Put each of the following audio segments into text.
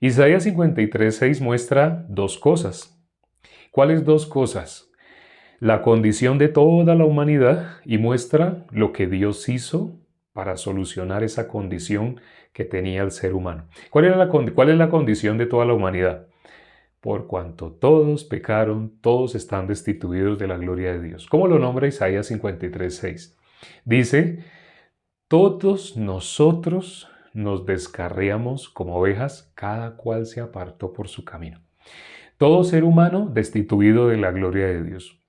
Isaías 53:6 muestra dos cosas. ¿Cuáles dos cosas? La condición de toda la humanidad y muestra lo que Dios hizo para solucionar esa condición que tenía el ser humano. ¿Cuál es la condición de toda la humanidad? Por cuanto todos pecaron, todos están destituidos de la gloria de Dios. ¿Cómo lo nombra Isaías 53:6? Dice, todos nosotros nos descarriamos como ovejas, cada cual se apartó por su camino. Todo ser humano destituido de la gloria de Dios.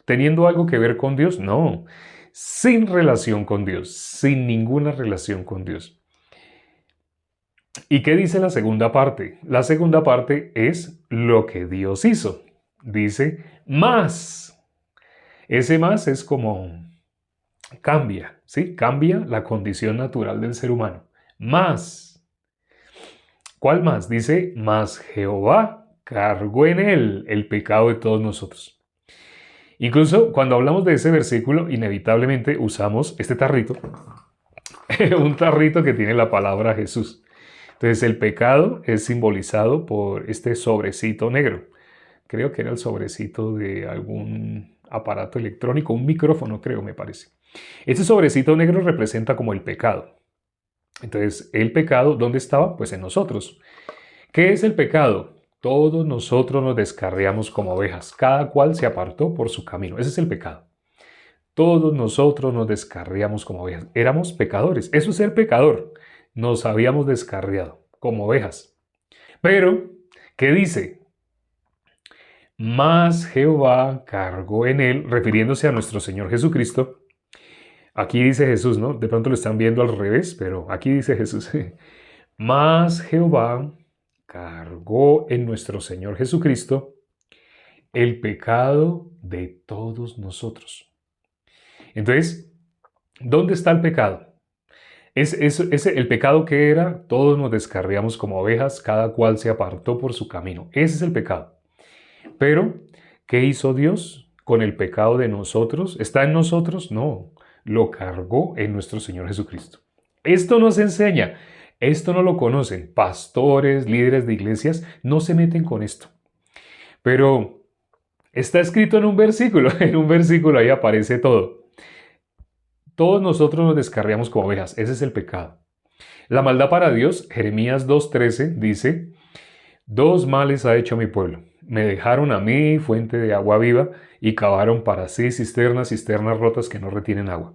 ¿Teniendo algo que ver con Dios? No. Sin relación con Dios, sin ninguna relación con Dios. ¿Y qué dice la segunda parte? La segunda parte es lo que Dios hizo. Dice más. Ese más es como cambia, ¿sí? Cambia la condición natural del ser humano. Más. ¿Cuál más? Dice, más Jehová cargó en él el pecado de todos nosotros. Incluso cuando hablamos de ese versículo, inevitablemente usamos este tarrito, un tarrito que tiene la palabra Jesús. Entonces el pecado es simbolizado por este sobrecito negro. Creo que era el sobrecito de algún aparato electrónico, un micrófono creo, me parece. Este sobrecito negro representa como el pecado. Entonces, el pecado, ¿dónde estaba? Pues en nosotros. ¿Qué es el pecado? Todos nosotros nos descarriamos como ovejas, cada cual se apartó por su camino. Ese es el pecado. Todos nosotros nos descarriamos como ovejas. Éramos pecadores. Eso es ser pecador. Nos habíamos descarriado como ovejas. Pero, ¿qué dice? Mas Jehová cargó en él, refiriéndose a nuestro Señor Jesucristo. Aquí dice Jesús, ¿no? De pronto lo están viendo al revés, pero aquí dice Jesús. Mas Jehová cargó en nuestro Señor Jesucristo el pecado de todos nosotros. Entonces, ¿dónde está el pecado? Es el pecado que era, todos nos descarriamos como ovejas, cada cual se apartó por su camino. Ese es el pecado. Pero, ¿qué hizo Dios con el pecado de nosotros? ¿Está en nosotros? No, lo cargó en nuestro Señor Jesucristo. Esto nos enseña, esto no lo conocen. Pastores, líderes de iglesias, no se meten con esto. Pero está escrito en un versículo ahí aparece todo. Todos nosotros nos descarriamos como ovejas, ese es el pecado. La maldad para Dios, Jeremías 2:13 dice, dos males ha hecho mi pueblo. Me dejaron a mí fuente de agua viva y cavaron para sí cisternas rotas que no retienen agua.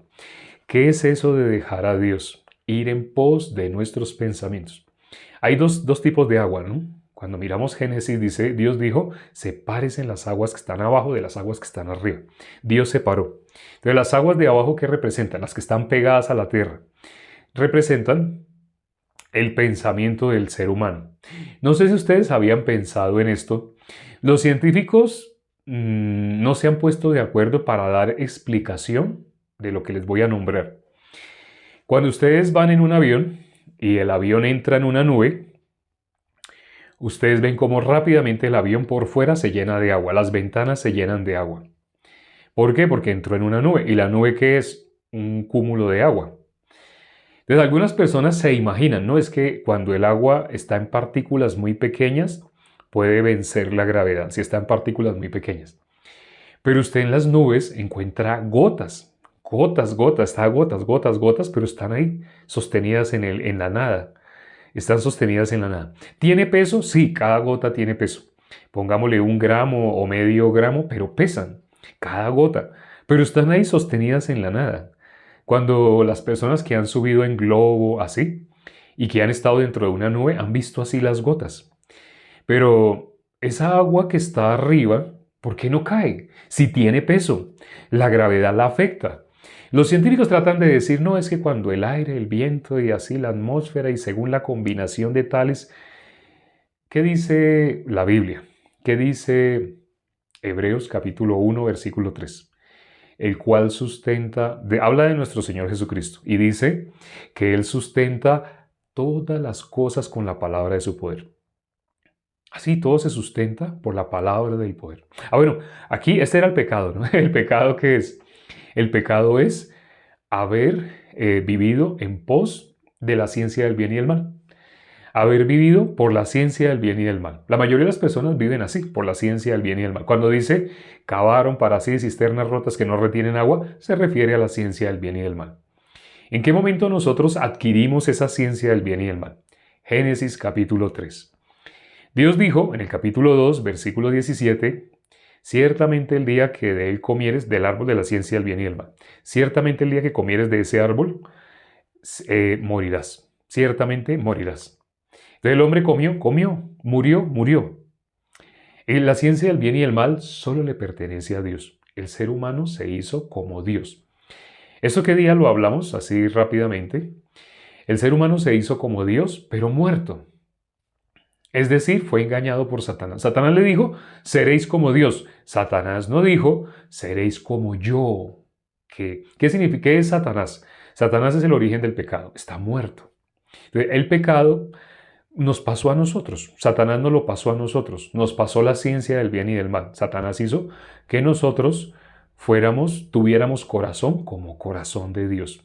¿Qué es eso de dejar a Dios? Ir en pos de nuestros pensamientos. Hay dos tipos de agua, ¿no? Cuando miramos Génesis, dice, Dios dijo, sepárense las aguas que están abajo de las aguas que están arriba. Dios separó. Entonces, las aguas de abajo, ¿qué representan? Las que están pegadas a la tierra. Representan el pensamiento del ser humano. No sé si ustedes habían pensado en esto. Los científicos no se han puesto de acuerdo para dar explicación de lo que les voy a nombrar. Cuando ustedes van en un avión y el avión entra en una nube, ustedes ven cómo rápidamente el avión por fuera se llena de agua, las ventanas se llenan de agua. ¿Por qué? Porque entró en una nube. ¿Y la nube qué es? Un cúmulo de agua. Entonces algunas personas se imaginan, ¿no? Es que cuando el agua está en partículas muy pequeñas, puede vencer la gravedad, si está en partículas muy pequeñas. Pero usted en las nubes encuentra gotas, está gotas, pero están ahí, sostenidas en la nada. Están sostenidas en la nada. ¿Tiene peso? Sí, cada gota tiene peso. Pongámosle 1 gramo o medio gramo, pero pesan, cada gota. Pero están ahí sostenidas en la nada. Cuando las personas que han subido en globo así y que han estado dentro de una nube han visto así las gotas. Pero esa agua que está arriba, ¿por qué no cae? Si tiene peso, la gravedad la afecta. Los científicos tratan de decir, no, es que cuando el aire, el viento y así la atmósfera y según la combinación de tales, ¿qué dice la Biblia? ¿Qué dice Hebreos capítulo 1, versículo 3? El cual habla de nuestro Señor Jesucristo y dice que Él sustenta todas las cosas con la palabra de su poder. Así todo se sustenta por la palabra del poder. Bueno, aquí este era el pecado, ¿no? ¿El pecado qué es? El pecado es haber vivido en pos de la ciencia del bien y el mal. haber vivido por la ciencia del bien y del mal. La mayoría de las personas viven así, por la ciencia del bien y del mal. Cuando dice cavaron para sí cisternas rotas que no retienen agua, se refiere a la ciencia del bien y del mal. ¿En qué momento nosotros adquirimos esa ciencia del bien y del mal? Génesis capítulo 3. Dios dijo en el capítulo 2, versículo 17, ciertamente el día que de él comieres del árbol de la ciencia del bien y del mal, ciertamente el día que comieres de ese árbol, morirás, ciertamente morirás. Entonces el hombre comió, murió. La ciencia del bien y del mal solo le pertenece a Dios. El ser humano se hizo como Dios. ¿Eso qué día lo hablamos así rápidamente? El ser humano se hizo como Dios, pero muerto. Es decir, fue engañado por Satanás. Satanás le dijo, seréis como Dios. Satanás no dijo, seréis como yo. ¿Qué significa? ¿Qué es Satanás? Satanás es el origen del pecado. Está muerto. Entonces, el pecado nos pasó a nosotros. Satanás nos lo pasó a nosotros. Nos pasó la ciencia del bien y del mal. Satanás hizo que nosotros tuviéramos corazón como corazón de Dios.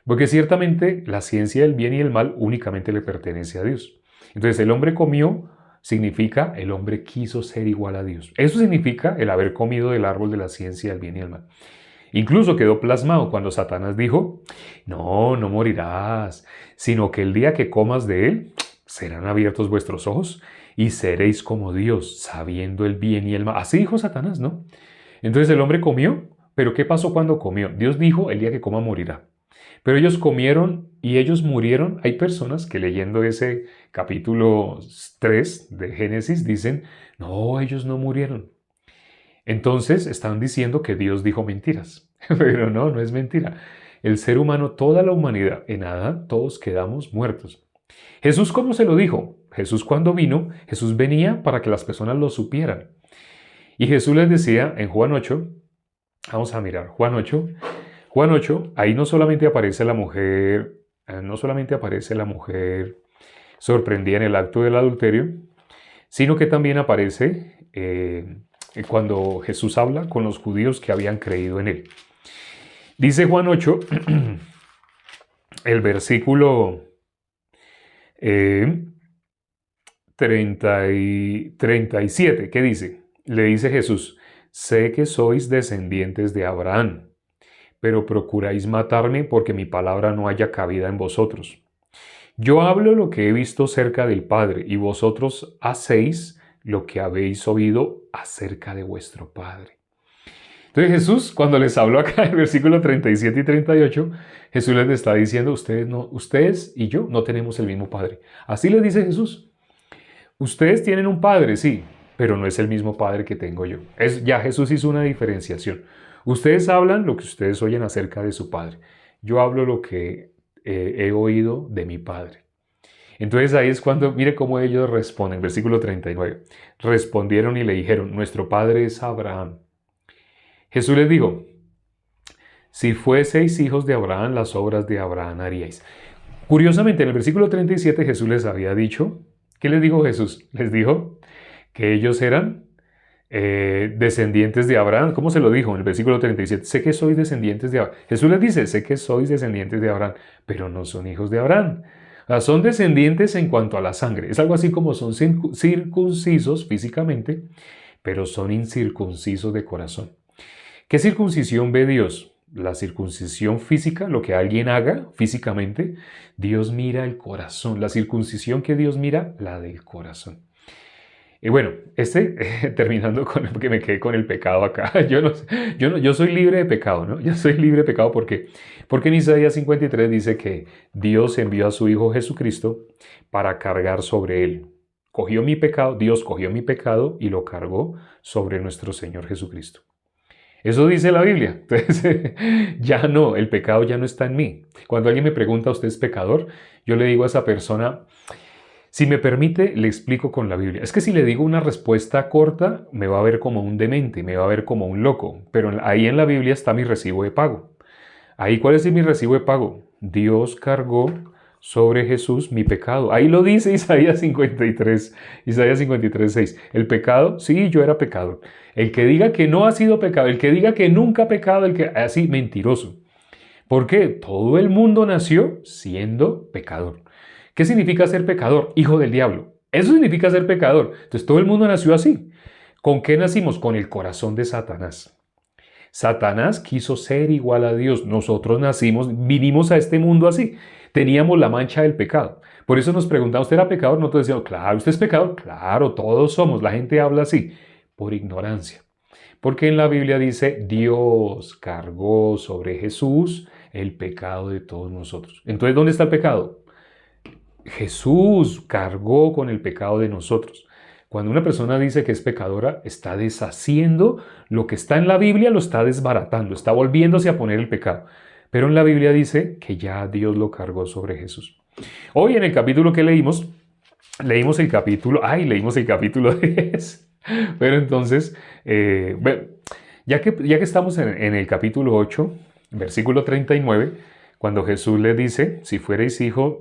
Porque ciertamente la ciencia del bien y del mal únicamente le pertenece a Dios. Entonces el hombre comió significa el hombre quiso ser igual a Dios. Eso significa el haber comido del árbol de la ciencia del bien y del mal. Incluso quedó plasmado cuando Satanás dijo, no morirás, sino que el día que comas de él, serán abiertos vuestros ojos y seréis como Dios, sabiendo el bien y el mal. Así dijo Satanás, ¿no? Entonces el hombre comió, pero ¿qué pasó cuando comió? Dios dijo, el día que coma morirá. Pero ellos comieron y ellos murieron. Hay personas que leyendo ese capítulo 3 de Génesis dicen, no, ellos no murieron. Entonces están diciendo que Dios dijo mentiras. Pero no es mentira. El ser humano, toda la humanidad, en Adán, todos quedamos muertos. Jesús, ¿cómo se lo dijo? Jesús cuando vino, Jesús venía para que las personas lo supieran. Y Jesús les decía en Juan 8, vamos a mirar, Juan 8, ahí no solamente aparece la mujer, sorprendida en el acto del adulterio, sino que también aparece cuando Jesús habla con los judíos que habían creído en él. Dice Juan 8, el versículo 37, ¿qué dice? Le dice Jesús, sé que sois descendientes de Abraham, pero procuráis matarme porque mi palabra no haya cabida en vosotros. Yo hablo lo que he visto cerca del Padre, y vosotros hacéis lo que habéis oído acerca de vuestro Padre. Entonces Jesús, cuando les habló acá en el versículo 37 y 38, Jesús les está diciendo, ustedes y yo no tenemos el mismo Padre. Así les dice Jesús. Ustedes tienen un Padre, sí, pero no es el mismo Padre que tengo yo. Ya Jesús hizo una diferenciación. Ustedes hablan lo que ustedes oyen acerca de su Padre. Yo hablo lo que he oído de mi Padre. Entonces ahí es cuando, mire cómo ellos responden, versículo 39. Respondieron y le dijeron, nuestro Padre es Abraham. Jesús les dijo, si fueseis hijos de Abraham, las obras de Abraham haríais. Curiosamente, en el versículo 37 Jesús les había dicho, ¿qué les dijo Jesús? Les dijo que ellos eran descendientes de Abraham. ¿Cómo se lo dijo? En el versículo 37, sé que sois descendientes de Abraham. Jesús les dice, sé que sois descendientes de Abraham, pero no son hijos de Abraham. O sea, son descendientes en cuanto a la sangre. Es algo así como son circuncisos físicamente, pero son incircuncisos de corazón. ¿Qué circuncisión ve Dios? La circuncisión física, lo que alguien haga físicamente. Dios mira el corazón. La circuncisión que Dios mira, la del corazón. Y bueno, terminando con porque me quedé con el pecado acá. Yo soy libre de pecado, ¿no? Yo soy libre de pecado porque en Isaías 53 dice que Dios envió a su Hijo Jesucristo para cargar sobre él. Dios cogió mi pecado y lo cargó sobre nuestro Señor Jesucristo. Eso dice la Biblia. Entonces, ya no, el pecado ya no está en mí. Cuando alguien me pregunta, ¿usted es pecador? Yo le digo a esa persona, si me permite, le explico con la Biblia. Es que si le digo una respuesta corta, me va a ver como un demente, me va a ver como un loco. Pero ahí en la Biblia está mi recibo de pago. Ahí, ¿cuál es mi recibo de pago? Dios cargó sobre Jesús mi pecado. Ahí lo dice Isaías 53, 6. El pecado, sí, yo era pecador. El que diga que no ha sido pecado, el que diga que nunca ha pecado, así, mentiroso. ¿Por qué? Todo el mundo nació siendo pecador. ¿Qué significa ser pecador? Hijo del diablo. Eso significa ser pecador. Entonces todo el mundo nació así. ¿Con qué nacimos? Con el corazón de Satanás. Satanás quiso ser igual a Dios. Nosotros vinimos a este mundo así. Teníamos la mancha del pecado. Por eso nos preguntamos, ¿usted era pecador? Nosotros decíamos, claro, ¿usted es pecador? Claro, todos somos. La gente habla así, por ignorancia. Porque en la Biblia dice, Dios cargó sobre Jesús el pecado de todos nosotros. Entonces, ¿dónde está el pecado? Jesús cargó con el pecado de nosotros. Cuando una persona dice que es pecadora, está deshaciendo lo que está en la Biblia, lo está desbaratando, está volviéndose a poner el pecado. Pero en la Biblia dice que ya Dios lo cargó sobre Jesús. Hoy en el capítulo que leímos el capítulo 10. Pero entonces, bueno, ya que estamos en el capítulo 8, versículo 39, cuando Jesús le dice, si fuereis hijos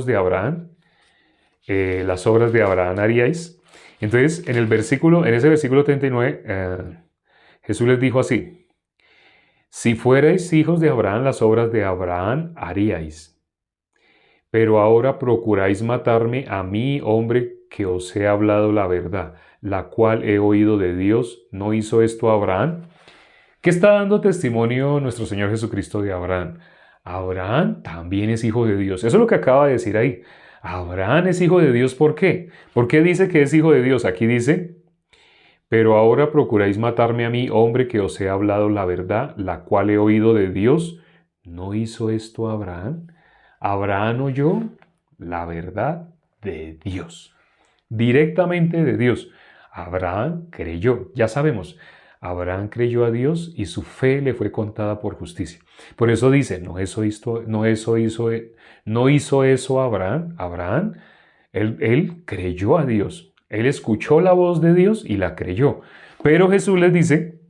de Abraham, las obras de Abraham haríais. Entonces, en ese versículo 39, Jesús les dijo así, si fuerais hijos de Abraham, las obras de Abraham haríais. Pero ahora procuráis matarme a mí, hombre, que os he hablado la verdad, la cual he oído de Dios. ¿No hizo esto Abraham? ¿Qué está dando testimonio nuestro Señor Jesucristo de Abraham? Abraham también es hijo de Dios. Eso es lo que acaba de decir ahí. Abraham es hijo de Dios, ¿por qué? ¿Por qué dice que es hijo de Dios? Aquí dice, pero ahora procuráis matarme a mí, hombre, que os he hablado la verdad, la cual he oído de Dios. ¿No hizo esto Abraham? Abraham oyó la verdad de Dios, directamente de Dios. Abraham creyó, ya sabemos, Abraham creyó a Dios y su fe le fue contada por justicia. Por eso dice, no hizo eso Abraham. Abraham, él creyó a Dios. Él escuchó la voz de Dios y la creyó. Pero Jesús les dice,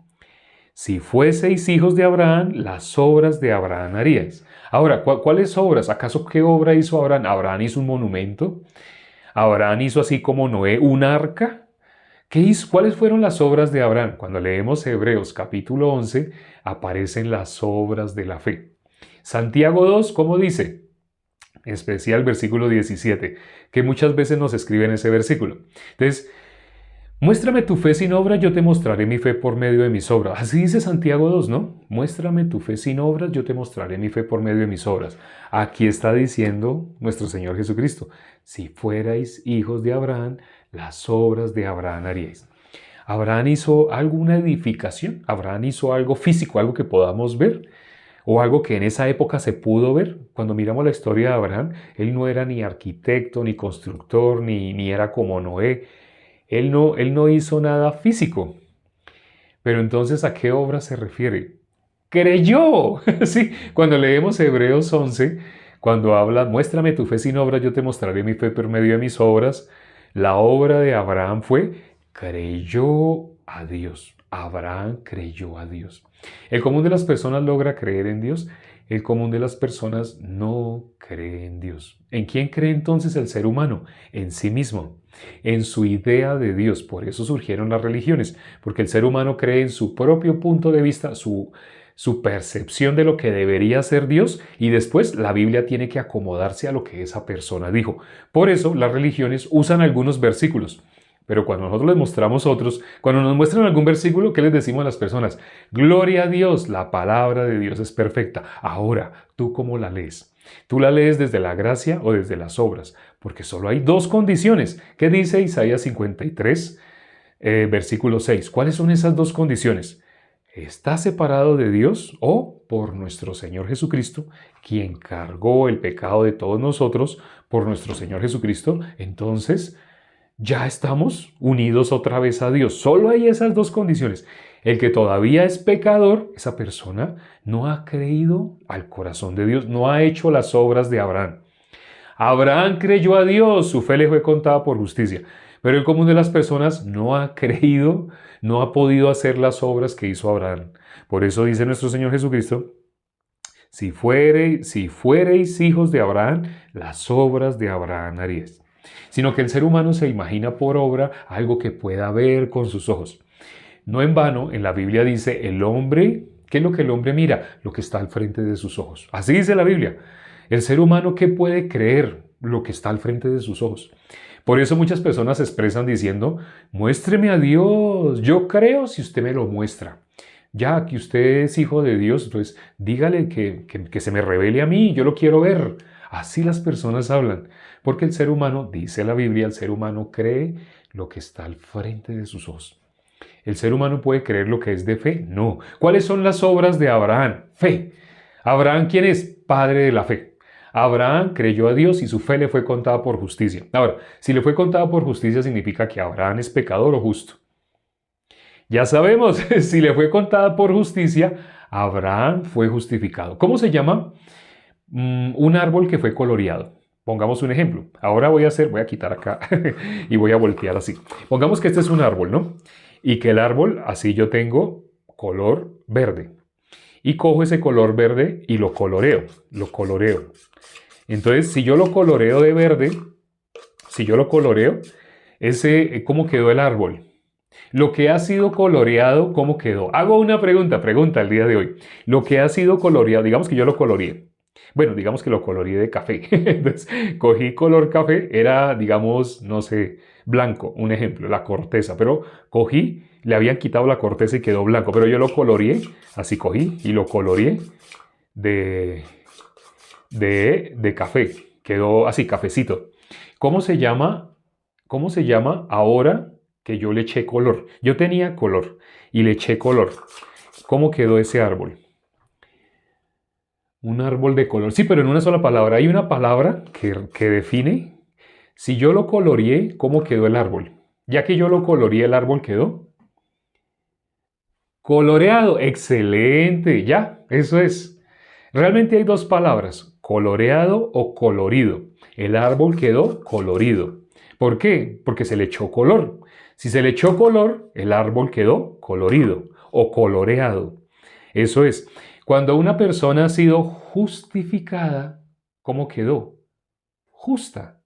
si fueseis hijos de Abraham, las obras de Abraham haríais. Ahora, ¿cuáles obras? ¿Acaso qué obra hizo Abraham? ¿Abraham hizo un monumento? ¿Abraham hizo así como Noé un arca? ¿Qué hizo? ¿Cuáles fueron las obras de Abraham? Cuando leemos Hebreos capítulo 11, aparecen las obras de la fe. Santiago 2, ¿cómo dice? En especial versículo 17, que muchas veces nos escriben ese versículo. Entonces, muéstrame tu fe sin obras, yo te mostraré mi fe por medio de mis obras. Así dice Santiago 2, ¿no? Muéstrame tu fe sin obras, yo te mostraré mi fe por medio de mis obras. Aquí está diciendo nuestro Señor Jesucristo, si fuerais hijos de Abraham, las obras de Abraham haríais. ¿Abraham hizo alguna edificación? ¿Abraham hizo algo físico, algo que podamos ver? ¿O algo que en esa época se pudo ver? Cuando miramos la historia de Abraham, él no era ni arquitecto, ni constructor, ni era como Noé. Él no hizo nada físico. Pero entonces, ¿a qué obra se refiere? ¡Creyó! Sí, cuando leemos Hebreos 11, cuando habla, muéstrame tu fe sin obras, yo te mostraré mi fe por medio de mis obras. La obra de Abraham fue, creyó a Dios. Abraham creyó a Dios. El común de las personas logra creer en Dios. El común de las personas no cree en Dios. ¿En quién cree entonces el ser humano? En sí mismo, en su idea de Dios. Por eso surgieron las religiones, porque el ser humano cree en su propio punto de vista, su percepción de lo que debería ser Dios, y después la Biblia tiene que acomodarse a lo que esa persona dijo. Por eso las religiones usan algunos versículos. Pero cuando nosotros les mostramos otros, cuando nos muestran algún versículo, ¿qué les decimos a las personas? Gloria a Dios, la palabra de Dios es perfecta. Ahora, ¿tú cómo la lees? ¿Tú la lees desde la gracia o desde las obras? Porque solo hay dos condiciones. ¿Qué dice Isaías 53, versículo 6? ¿Cuáles son esas dos condiciones? ¿Estás separado de Dios o por nuestro Señor Jesucristo, quien cargó el pecado de todos nosotros por nuestro Señor Jesucristo? Entonces, ya estamos unidos otra vez a Dios. Solo hay esas dos condiciones. El que todavía es pecador, esa persona no ha creído al corazón de Dios, no ha hecho las obras de Abraham. Abraham creyó a Dios, su fe le fue contada por justicia. Pero el común de las personas no ha creído, no ha podido hacer las obras que hizo Abraham. Por eso dice nuestro Señor Jesucristo, si fuereis hijos de Abraham, las obras de Abraham haríais. Sino que el ser humano se imagina por obra algo que pueda ver con sus ojos. No en vano, en la Biblia dice, el hombre, ¿qué es lo que el hombre mira? Lo que está al frente de sus ojos. Así dice la Biblia. El ser humano, ¿qué puede creer? Lo que está al frente de sus ojos. Por eso muchas personas se expresan diciendo, muéstreme a Dios, yo creo si usted me lo muestra. Ya que usted es hijo de Dios, entonces dígale que se me revele a mí, yo lo quiero ver. Así las personas hablan, porque el ser humano, dice la Biblia, el ser humano cree lo que está al frente de sus ojos. ¿El ser humano puede creer lo que es de fe? No. ¿Cuáles son las obras de Abraham? Fe. Abraham, ¿quién es? Padre de la fe. Abraham creyó a Dios y su fe le fue contada por justicia. Ahora, si le fue contada por justicia significa que Abraham es pecador o justo. Ya sabemos, si le fue contada por justicia, Abraham fue justificado. ¿Cómo se llama? Un árbol que fue coloreado. Pongamos un ejemplo. Ahora voy a quitar acá y voy a voltear así. Pongamos que este es un árbol, ¿no? Y que el árbol, así yo tengo color verde. Y cojo ese color verde y lo coloreo. Lo coloreo. Entonces, si yo lo coloreo de verde, ¿cómo quedó el árbol? Lo que ha sido coloreado, ¿cómo quedó? Hago una pregunta el día de hoy. Lo que ha sido coloreado, digamos que yo lo coloreé. Bueno, digamos que lo coloreé de café. Entonces, cogí color café, era, digamos, no sé, blanco, un ejemplo, la corteza. Pero cogí, le habían quitado la corteza y quedó blanco. Pero yo lo coloreé, así cogí y lo coloreé de café. Quedó así, cafecito. ¿Cómo se llama ahora que yo le eché color? Yo tenía color y le eché color. ¿Cómo quedó ese árbol? Un árbol de color. Sí, pero en una sola palabra. Hay una palabra que define. Si yo lo coloreé, ¿cómo quedó el árbol? Ya que yo lo coloreé, el árbol quedó coloreado. Excelente. Ya, eso es. Realmente hay dos palabras, coloreado o colorido. El árbol quedó colorido. ¿Por qué? Porque se le echó color. Si se le echó color, el árbol quedó colorido o coloreado. Eso es. Cuando una persona ha sido justificada, ¿cómo quedó? Justa.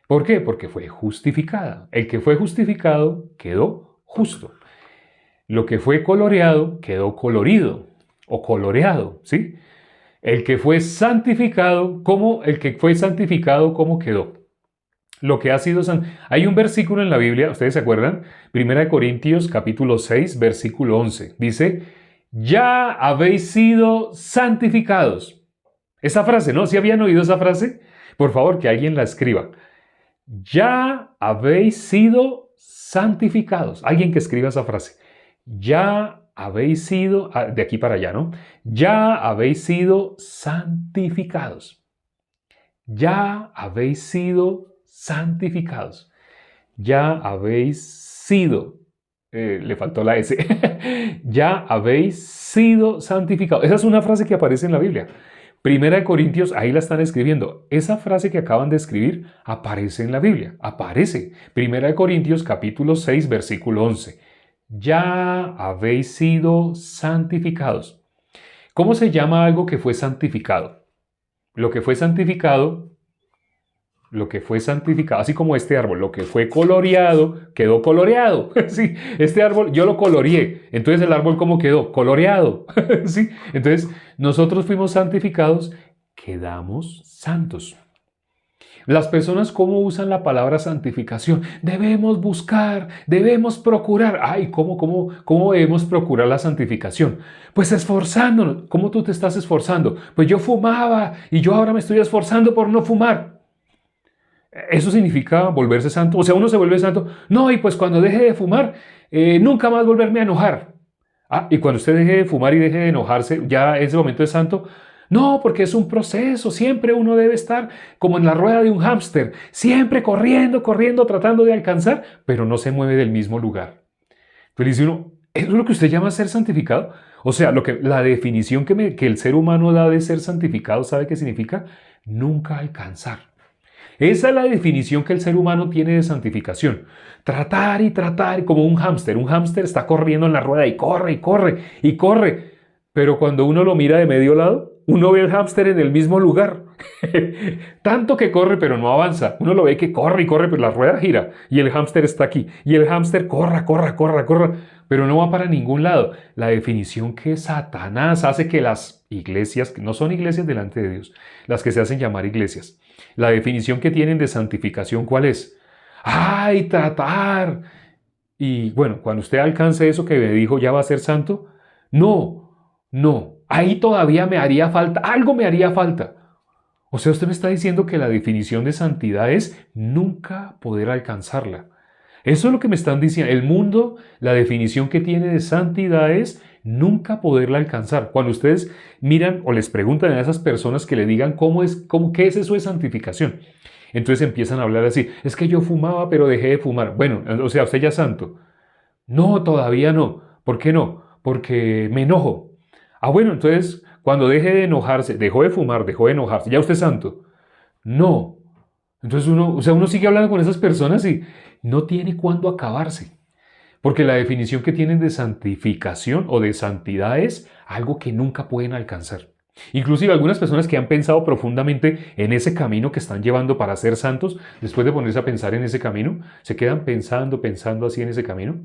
¿Por qué? Porque fue justificada. El que fue justificado quedó justo. Lo que fue coloreado quedó colorido o coloreado, ¿sí? El que fue santificado, ¿cómo quedó? Lo que ha sido Hay un versículo en la Biblia, ¿ustedes se acuerdan? 1 Corintios capítulo 6, versículo 11. Dice, ya habéis sido santificados. Esa frase, ¿no? ¿Sí habían oído esa frase? Por favor, que alguien la escriba. Ya habéis sido santificados. Alguien que escriba esa frase. Ya habéis sido, de aquí para allá, ¿no? Ya habéis sido santificados. Ya habéis sido santificados. Ya habéis sido, le faltó la S, ya habéis sido santificados. Esa es una frase que aparece en la Biblia. Primera de Corintios, ahí la están escribiendo. Esa frase que acaban de escribir aparece en la Biblia. Aparece. Primera de Corintios capítulo 6, versículo 11. Ya habéis sido santificados. ¿Cómo se llama algo que fue santificado? Lo que fue santificado, así como este árbol, lo que fue coloreado, quedó coloreado. Sí, este árbol yo lo coloreé, entonces el árbol ¿cómo quedó? Coloreado. Sí, entonces nosotros fuimos santificados, quedamos santos. Las personas, ¿cómo usan la palabra santificación? Debemos buscar, debemos procurar. Ay, ¿cómo debemos procurar la santificación? Pues esforzándonos. ¿Cómo tú te estás esforzando? Pues yo fumaba y yo ahora me estoy esforzando por no fumar. ¿Eso significa volverse santo? O sea, uno se vuelve santo. No, y pues cuando deje de fumar, nunca más volverme a enojar. Ah, y cuando usted deje de fumar y deje de enojarse, ¿ya ese momento es santo? No, porque es un proceso, siempre uno debe estar como en la rueda de un hámster, siempre corriendo, tratando de alcanzar, pero no se mueve del mismo lugar. Entonces dice uno, ¿eso es lo que usted llama ser santificado? O sea, la definición que el ser humano da de ser santificado, ¿sabe qué significa? Nunca alcanzar. Esa es la definición que el ser humano tiene de santificación. Tratar y tratar como un hámster. Un hámster está corriendo en la rueda y corre, pero cuando uno lo mira de medio lado, Uno ve el hámster en el mismo lugar. Tanto que corre, pero no avanza. Uno lo ve que corre y corre, pero la rueda gira. Y el hámster está aquí. Y el hámster corra, pero no va para ningún lado. La definición que Satanás hace que las iglesias, que no son iglesias delante de Dios, las que se hacen llamar iglesias, la definición que tienen de santificación, ¿cuál es? ¡Ay, tratar! Y bueno, cuando usted alcance eso que me dijo, ¿ya va a ser santo? No, no. Ahí todavía me haría falta, algo me haría falta. O sea, usted me está diciendo que la definición de santidad es nunca poder alcanzarla. Eso es lo que me están diciendo. El mundo, la definición que tiene de santidad es nunca poderla alcanzar. Cuando ustedes miran o les preguntan a esas personas que le digan qué es eso de santificación, entonces empiezan a hablar así. Es que yo fumaba, pero dejé de fumar. Bueno, o sea, usted ya es santo. No, todavía no. ¿Por qué no? Porque me enojo. Ah, bueno, entonces, cuando deje de enojarse, dejó de fumar, dejó de enojarse, ¿ya usted es santo? No. Entonces uno sigue hablando con esas personas y no tiene cuándo acabarse. Porque la definición que tienen de santificación o de santidad es algo que nunca pueden alcanzar. Inclusive algunas personas que han pensado profundamente en ese camino que están llevando para ser santos, después de ponerse a pensar en ese camino, se quedan pensando así en ese camino.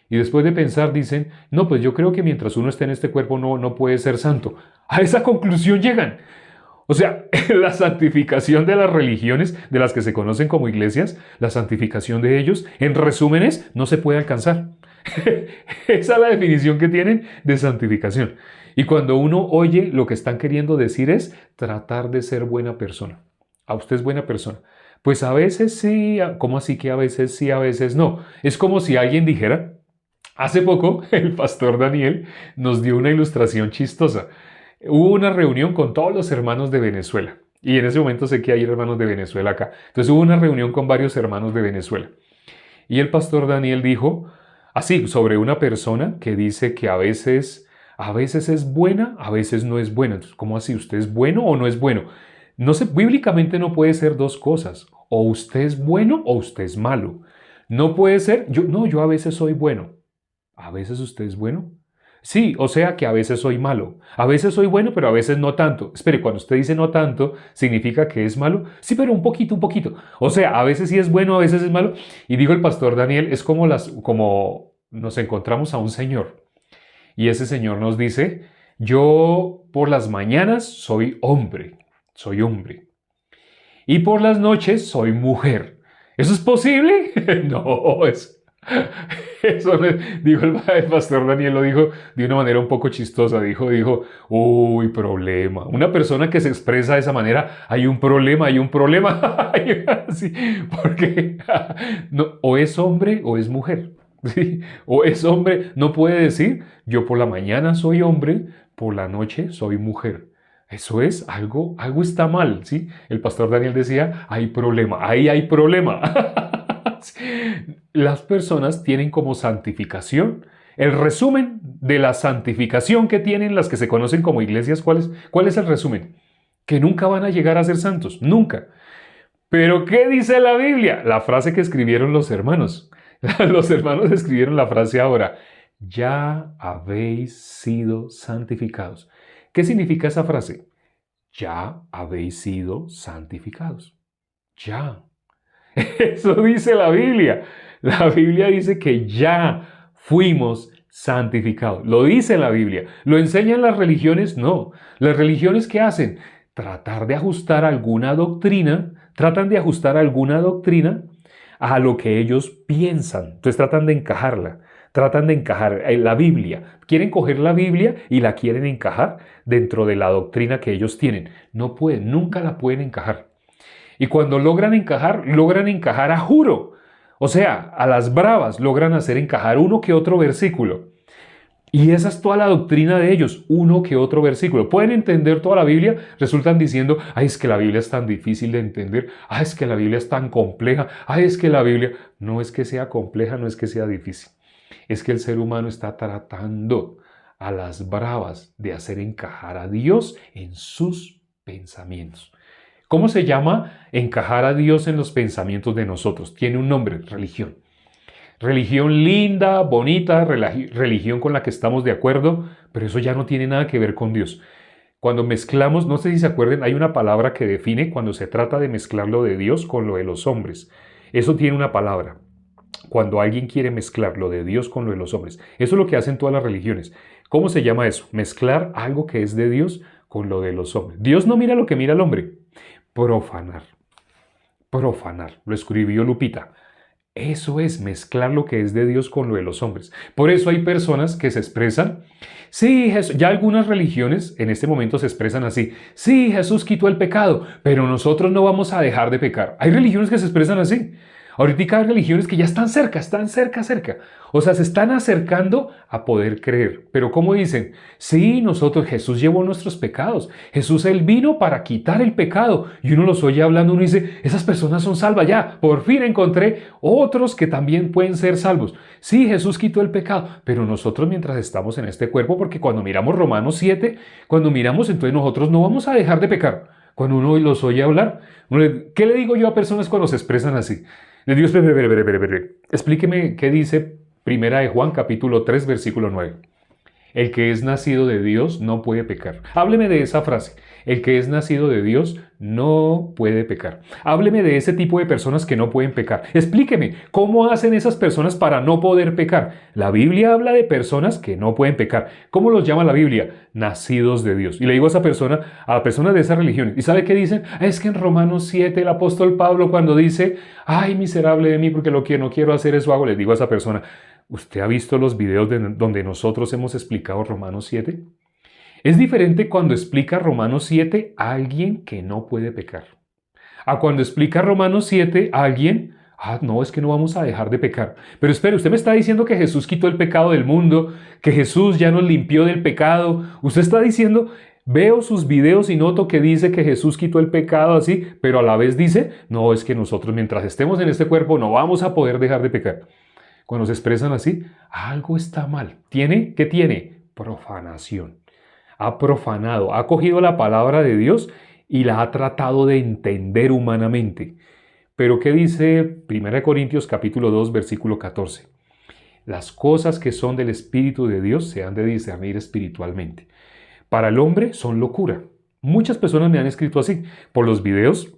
Y después de pensar dicen, no, pues yo creo que mientras uno esté en este cuerpo no puede ser santo. A esa conclusión llegan. O sea, la santificación de las religiones, de las que se conocen como iglesias, la santificación de ellos, en resúmenes, no se puede alcanzar. Esa es la definición que tienen de santificación. Y cuando uno oye, lo que están queriendo decir es tratar de ser buena persona. A usted es buena persona. Pues a veces sí, ¿cómo así que a veces sí, a veces no? Es como si alguien dijera, hace poco el pastor Daniel nos dio una ilustración chistosa. Hubo una reunión con todos los hermanos de Venezuela. Y en ese momento sé que hay hermanos de Venezuela acá. Entonces hubo una reunión con varios hermanos de Venezuela. Y el pastor Daniel dijo así sobre una persona que dice que a veces es buena, a veces no es buena. Entonces, ¿cómo así? ¿Usted es bueno o no es bueno? No sé, bíblicamente no puede ser dos cosas. O usted es bueno o usted es malo. No puede ser, yo a veces soy bueno. ¿A veces usted es bueno? Sí, o sea que a veces soy malo. A veces soy bueno, pero a veces no tanto. Espere, cuando usted dice no tanto, ¿significa que es malo? Sí, pero un poquito, un poquito. O sea, a veces sí es bueno, a veces es malo. Y dijo el pastor Daniel, es como nos encontramos a un señor. Y ese señor nos dice, yo por las mañanas soy hombre. Soy hombre. Y por las noches soy mujer. ¿Eso es posible? No, eso dijo el pastor Daniel, lo dijo de una manera un poco chistosa. Dijo, uy, problema. Una persona que se expresa de esa manera, hay un problema, hay un problema. Sí, porque no, o es hombre o es mujer. ¿Sí? O es hombre, no puede decir, yo por la mañana soy hombre, por la noche soy mujer. Eso es algo está mal, ¿sí? El pastor Daniel decía, hay problema, ahí hay problema. Las personas tienen como santificación, el resumen de la santificación que tienen las que se conocen como iglesias, ¿cuál es el resumen? Que nunca van a llegar a ser santos, nunca. Pero ¿qué dice la Biblia? La frase que escribieron los hermanos. Los hermanos escribieron la frase ahora, ya habéis sido santificados. ¿Qué significa esa frase? Ya habéis sido santificados. Ya. Eso dice la Biblia. La Biblia dice que ya fuimos santificados. Lo dice la Biblia. ¿Lo enseñan las religiones? No. ¿Las religiones qué hacen? Tratar de ajustar alguna doctrina, tratan de ajustar alguna doctrina a lo que ellos piensan. Entonces tratan de encajar la Biblia. Quieren coger la Biblia y la quieren encajar dentro de la doctrina que ellos tienen. No pueden, nunca la pueden encajar. Y cuando logran encajar a juro. O sea, a las bravas logran hacer encajar uno que otro versículo. Y esa es toda la doctrina de ellos, uno que otro versículo. Pueden entender toda la Biblia, resultan diciendo, ay, es que la Biblia es tan difícil de entender, ay, es que la Biblia es tan compleja, ay, es que la Biblia no es que sea compleja, no es que sea difícil. Es que el ser humano está tratando a las bravas de hacer encajar a Dios en sus pensamientos. ¿Cómo se llama encajar a Dios en los pensamientos de nosotros? Tiene un nombre, religión. Religión linda, bonita, religión con la que estamos de acuerdo, pero eso ya no tiene nada que ver con Dios. Cuando mezclamos, no sé si se acuerdan, hay una palabra que define cuando se trata de mezclar lo de Dios con lo de los hombres. Eso tiene una palabra. Cuando alguien quiere mezclar lo de Dios con lo de los hombres. Eso es lo que hacen todas las religiones. ¿Cómo se llama eso? Mezclar algo que es de Dios con lo de los hombres. Dios no mira lo que mira el hombre. Profanar. Profanar. Lo escribió Lupita. Eso es mezclar lo que es de Dios con lo de los hombres. Por eso hay personas que se expresan, sí, ya algunas religiones en este momento se expresan así, sí, Jesús quitó el pecado, pero nosotros no vamos a dejar de pecar. Hay religiones que se expresan así. Ahorita hay religiones que ya están cerca, cerca. O sea, se están acercando a poder creer. Pero ¿cómo dicen? Sí, Jesús llevó nuestros pecados. Jesús, Él vino para quitar el pecado. Y uno los oye hablando, uno dice, esas personas son salvas ya. Por fin encontré otros que también pueden ser salvos. Sí, Jesús quitó el pecado. Pero nosotros mientras estamos en este cuerpo, porque cuando miramos Romanos 7, cuando miramos, entonces nosotros no vamos a dejar de pecar. Cuando uno los oye hablar, ¿qué le digo yo a personas cuando se expresan así? Les digo, espere. Explíqueme qué dice Primera de Juan, capítulo 3, versículo 9. El que es nacido de Dios no puede pecar. Hábleme de esa frase. El que es nacido de Dios no puede pecar. Hábleme de ese tipo de personas que no pueden pecar. Explíqueme, ¿cómo hacen esas personas para no poder pecar? La Biblia habla de personas que no pueden pecar. ¿Cómo los llama la Biblia? Nacidos de Dios. Y le digo a esa persona, a la persona de esa religión, ¿y sabe qué dicen? Es que en Romanos 7 el apóstol Pablo cuando dice, ay, miserable de mí porque lo que no quiero hacer eso hago, les digo a esa persona, ¿usted ha visto los videos donde nosotros hemos explicado Romanos 7? Es diferente cuando explica Romanos 7 a alguien que no puede pecar. A cuando explica Romanos 7 a alguien, no, es que no vamos a dejar de pecar. Pero espere, usted me está diciendo que Jesús quitó el pecado del mundo, que Jesús ya nos limpió del pecado. Usted está diciendo, veo sus videos y noto que dice que Jesús quitó el pecado así, pero a la vez dice, no, es que nosotros mientras estemos en este cuerpo no vamos a poder dejar de pecar. Cuando se expresan así, algo está mal. ¿Qué tiene? Profanación. Ha profanado, ha cogido la palabra de Dios y la ha tratado de entender humanamente. Pero ¿qué dice 1 Corintios capítulo 2, versículo 14? Las cosas que son del Espíritu de Dios se han de discernir espiritualmente. Para el hombre son locura. Muchas personas me han escrito así por los videos.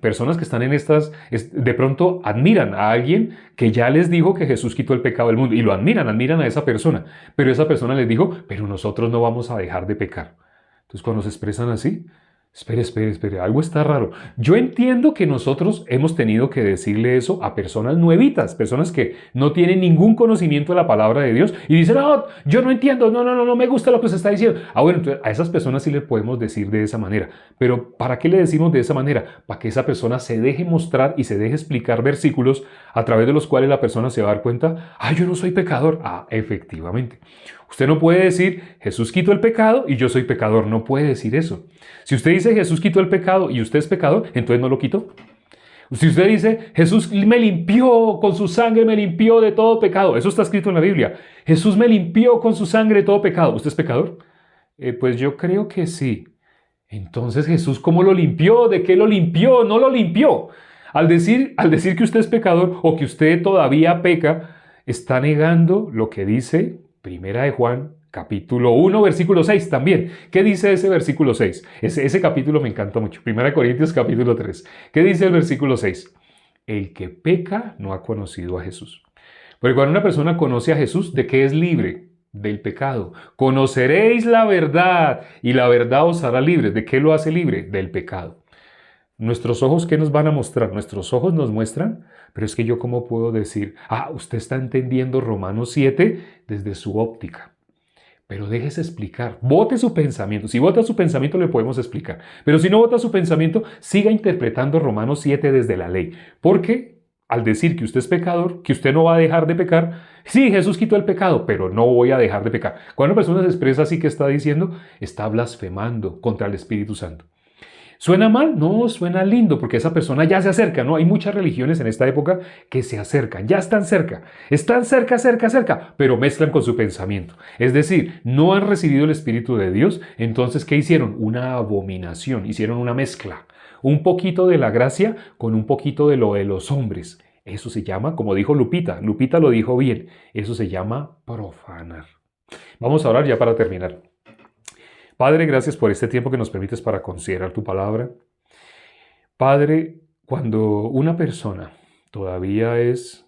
Personas que están en estas, de pronto admiran a alguien que ya les dijo que Jesús quitó el pecado del mundo y lo admiran a esa persona, pero esa persona les dijo, pero nosotros no vamos a dejar de pecar. Entonces cuando se expresan así, espere, algo está raro. Yo entiendo que nosotros hemos tenido que decirle eso a personas nuevitas, personas que no tienen ningún conocimiento de la palabra de Dios y dicen, no, yo no entiendo, no me gusta lo que se está diciendo. Bueno, entonces a esas personas sí les podemos decir de esa manera. Pero ¿para qué le decimos de esa manera? Para que esa persona se deje mostrar y se deje explicar versículos a través de los cuales la persona se va a dar cuenta, yo no soy pecador. Efectivamente. Usted no puede decir, Jesús quitó el pecado y yo soy pecador. No puede decir eso. Si usted dice, Jesús quitó el pecado y usted es pecador, entonces no lo quitó. Si usted dice, Jesús me limpió con su sangre, me limpió de todo pecado. Eso está escrito en la Biblia. Jesús me limpió con su sangre de todo pecado. ¿Usted es pecador? Pues yo creo que sí. Entonces Jesús, ¿cómo lo limpió? ¿De qué lo limpió? No lo limpió. Al decir que usted es pecador o que usted todavía peca, está negando lo que dice Primera de Juan, capítulo 1, versículo 6 también. ¿Qué dice ese versículo 6? Ese capítulo me encanta mucho. Primera de Corintios, capítulo 3. ¿Qué dice el versículo 6? El que peca no ha conocido a Jesús. Porque cuando una persona conoce a Jesús, ¿de qué es libre? Del pecado. Conoceréis la verdad y la verdad os hará libres. ¿De qué lo hace libre? Del pecado. ¿Nuestros ojos qué nos van a mostrar? Nuestros ojos nos muestran, pero es que yo cómo puedo decir, usted está entendiendo Romanos 7 desde su óptica. Pero déjese explicar, vote su pensamiento. Si vota su pensamiento le podemos explicar. Pero si no vota su pensamiento, siga interpretando Romanos 7 desde la ley. Porque al decir que usted es pecador, que usted no va a dejar de pecar, sí, Jesús quitó el pecado, pero no voy a dejar de pecar. Cuando una persona se expresa así, ¿qué está diciendo? Está blasfemando contra el Espíritu Santo. ¿Suena mal? No, suena lindo porque esa persona ya se acerca, ¿no? Hay muchas religiones en esta época que se acercan, ya están cerca, pero mezclan con su pensamiento. Es decir, no han recibido el Espíritu de Dios, entonces, ¿qué hicieron? Una abominación, hicieron una mezcla. Un poquito de la gracia con un poquito de lo de los hombres. Eso se llama, como dijo Lupita lo dijo bien, eso se llama profanar. Vamos a orar ya para terminar. Padre, gracias por este tiempo que nos permites para considerar tu palabra. Padre, cuando una persona todavía es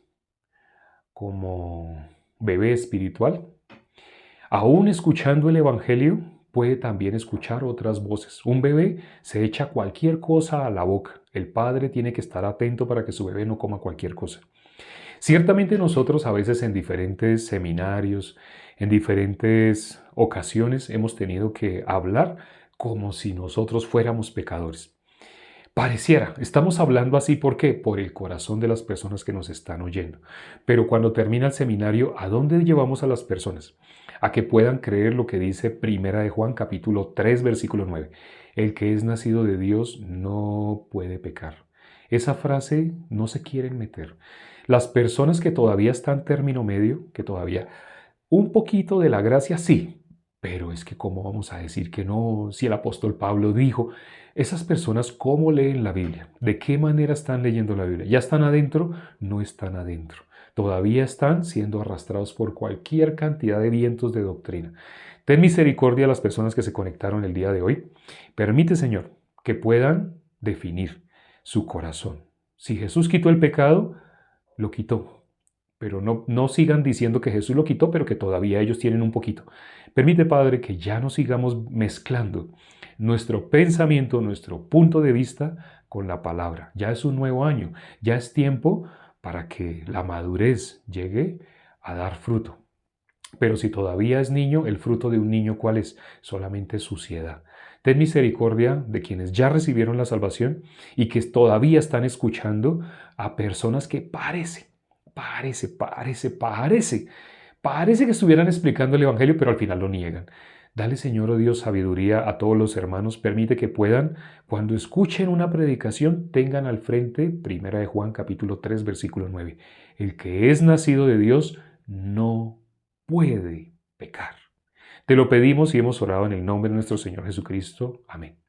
como bebé espiritual, aún escuchando el Evangelio, puede también escuchar otras voces. Un bebé se echa cualquier cosa a la boca. El padre tiene que estar atento para que su bebé no coma cualquier cosa. Ciertamente nosotros a veces en diferentes seminarios, en diferentes ocasiones hemos tenido que hablar como si nosotros fuéramos pecadores. Pareciera, estamos hablando así, ¿por qué? Por el corazón de las personas que nos están oyendo. Pero cuando termina el seminario, ¿a dónde llevamos a las personas? A que puedan creer lo que dice Primera de Juan, capítulo 3, versículo 9. El que es nacido de Dios no puede pecar. Esa frase no se quieren meter. Las personas que todavía están término medio, que todavía un poquito de la gracia, sí, pero es que ¿cómo vamos a decir que no? Si el apóstol Pablo dijo, esas personas, ¿cómo leen la Biblia? ¿De qué manera están leyendo la Biblia? ¿Ya están adentro? No están adentro. Todavía están siendo arrastrados por cualquier cantidad de vientos de doctrina. Ten misericordia a las personas que se conectaron el día de hoy. Permite, Señor, que puedan definir su corazón. Si Jesús quitó el pecado, lo quitó. Pero no sigan diciendo que Jesús lo quitó, pero que todavía ellos tienen un poquito. Permite, Padre, que ya no sigamos mezclando nuestro pensamiento, nuestro punto de vista con la palabra. Ya es un nuevo año, ya es tiempo para que la madurez llegue a dar fruto. Pero si todavía es niño, el fruto de un niño, ¿cuál es? Solamente suciedad. Ten misericordia de quienes ya recibieron la salvación y que todavía están escuchando a personas que parece que estuvieran explicando el Evangelio, pero al final lo niegan. Dale, Señor, oh Dios, sabiduría a todos los hermanos. Permite que puedan, cuando escuchen una predicación, tengan al frente, Primera de Juan, capítulo 3, versículo 9. El que es nacido de Dios no puede pecar. Te lo pedimos y hemos orado en el nombre de nuestro Señor Jesucristo. Amén.